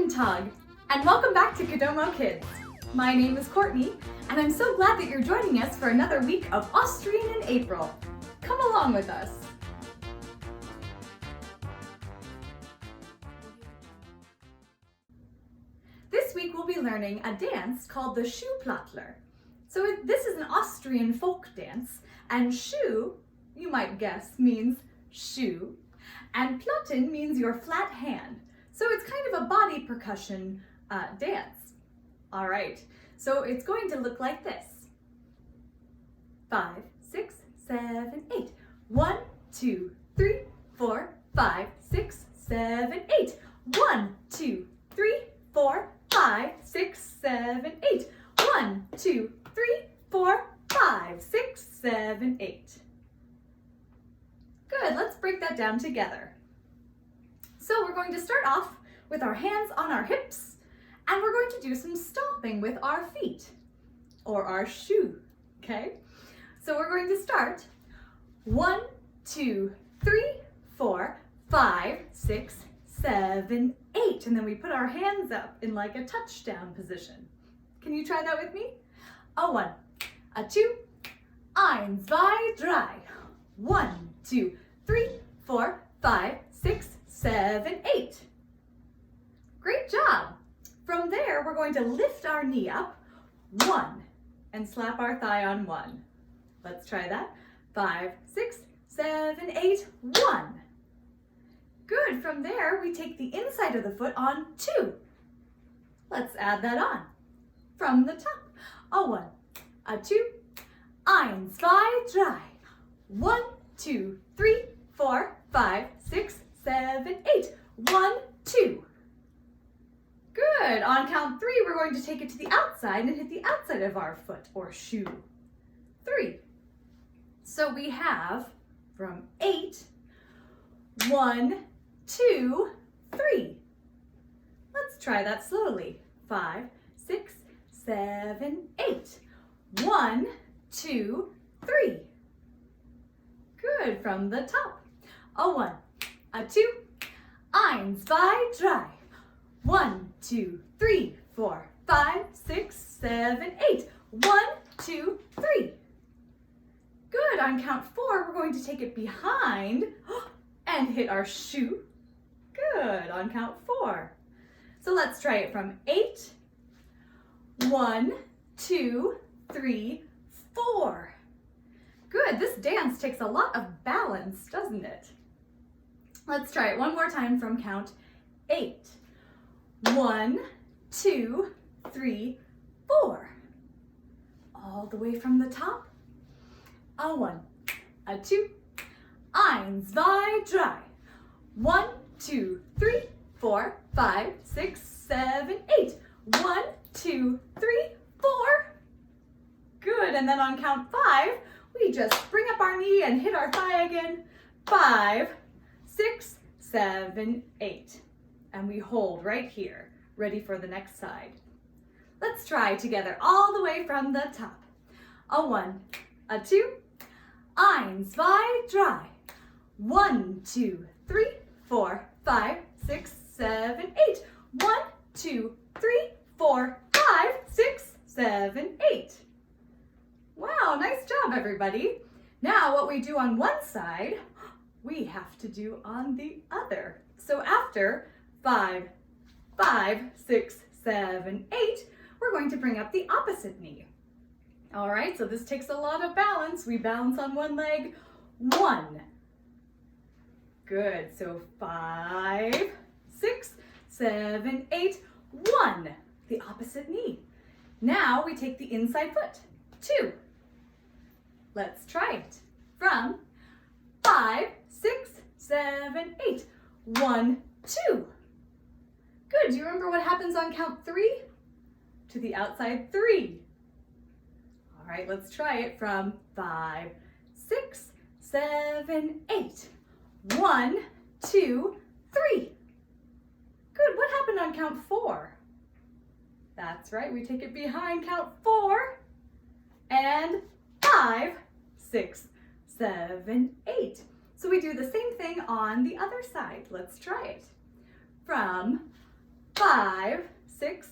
Guten Tag, and welcome back to Kodomo Kids. My name is Courtney, and I'm so glad that you're joining us for another week of Austrian in April. Come along with us. This week we'll be learning a dance called the Schuhplattler. So this is an Austrian folk dance, and Schuh, you might guess, means shoe, and Platten means your flat hand. So it's kind of a body percussion dance. All right, so it's going to look like this. 5, 6, 7, 8. 1, 2, 3, 4, 5, 6, 7, 8. 1, 2, 3, 4, 5, 6, 7, 8. 1, 2, 3, 4, 5, 6, 7, 8. Good, let's break that down together. So we're going to start off with our hands on our hips, and we're going to do some stomping with our feet, or our shoe, okay? So we're going to start 1, 2, 3, 4, 5, 6, 7, 8, and then we put our hands up in like a touchdown position. Can you try that with me? A 1, a 2, 1, 2, 3. 1, 2, 3, 4, 5, 6, 7, 8. Great job. From there, we're going to lift our knee up, 1, and slap our thigh on 1. Let's try that. 5, 6, 7, 8, 1. Good. From there, we take the inside of the foot on 2. Let's add that on. From the top, a 1, a 2, 1, 2, 3. 1, 2, 3, 4, 5, 6, 7, 8. 1, 2. Good. On count 3, we're going to take it to the outside and hit the outside of our foot or shoe. 3. So we have from 8, 1, 2, 3. Let's try that slowly. 5, 6, 7, 8. 1, 2, 3. Good. From the top. A 1, a 2, 1, 2, 3. 1, 2, 3, 4, 5, 6, 7, 8. 1, 2, 3. Good. On count 4, we're going to take it behind and hit our shoe. Good. On count 4. So let's try it from 8. 1, 2, 3, 4. Good. This dance takes a lot of balance, doesn't it? Let's try it one more time from count 8. 1, 2, 3, 4. All the way from the top. A 1, a 2, 1, 2, 3. 1, 2, 3, 4, 5, 6, 7, 8. 1, 2, 3, 4. Good. And then on count 5, we just bring up our knee and hit our thigh again. 5, 6, 7, 8. And we hold right here, ready for the next side. Let's try together all the way from the top. A 1, a 2, 1, 2, 3. 1, 2, 3, 4, 5, 6, 7, 8. 1, 2, 3, 4, 5, 6, 7, 8. Wow, nice job, everybody. Now what we do on one side, we have to do on the other. So after 5, 5, 6, 7, 8, we're going to bring up the opposite knee. All right, so this takes a lot of balance. We balance on one leg. 1. Good. So 5, 6, 7, 8, 1. The opposite knee. Now we take the inside foot. 2. Let's try it. From 5, 6, 7, 8. 1, 2. Good. Do you remember what happens on count 3? To the outside 3. All right, let's try it from 5, 6, 7, 8. 1, 2, 3. Good. What happened on count 4? That's right. We take it behind count 4 and 5, 6, 7, 8. So we do the same thing on the other side. Let's try it. From 5, 6,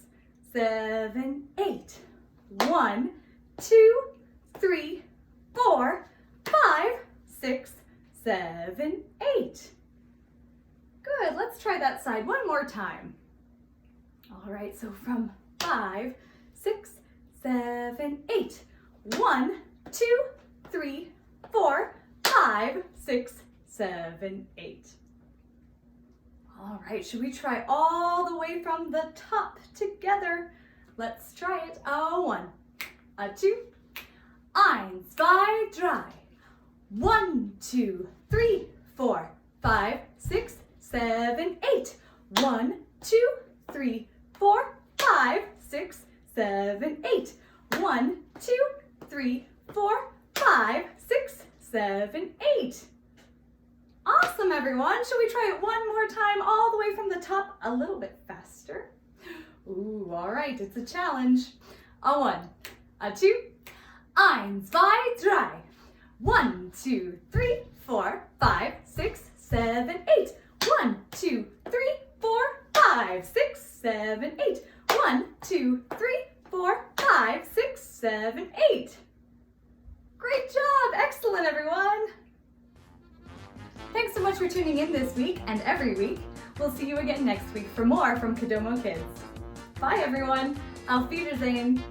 7, 8. 1, 2, 3, 4, 5, 6, 7, 8. Good, let's try that side one more time. All right, so from 5, 6, 7, 8. 1, 2, 3, 4, 5, 6, 7, 8. All right, should we try all the way from the top together? Let's try it. A 1, a 2, 1, 2, 3. 1, 2, 3, 4, 5, 6, 7, 8. 1, 2, 3, 4, 5, 6, 7, 8. 1, 2, 3, 4, 5, 6, 7, 8. Awesome, everyone. Should we try it one more time all the way from the top a little bit faster? Ooh, all right, it's a challenge. A 1, a 2, 1, 2, 3. 1, 2, 3, 4, 5, 6, 7, 8. 1, 2, 3, 4, 5, 6, 7, 8. 1, 2, 3, 4, 5, 6, 7, 8. Great job! Excellent, everyone! Thanks so much for tuning in this week and every week. We'll see you again next week for more from Kodomo Kids. Bye, everyone. Auf Wiedersehen.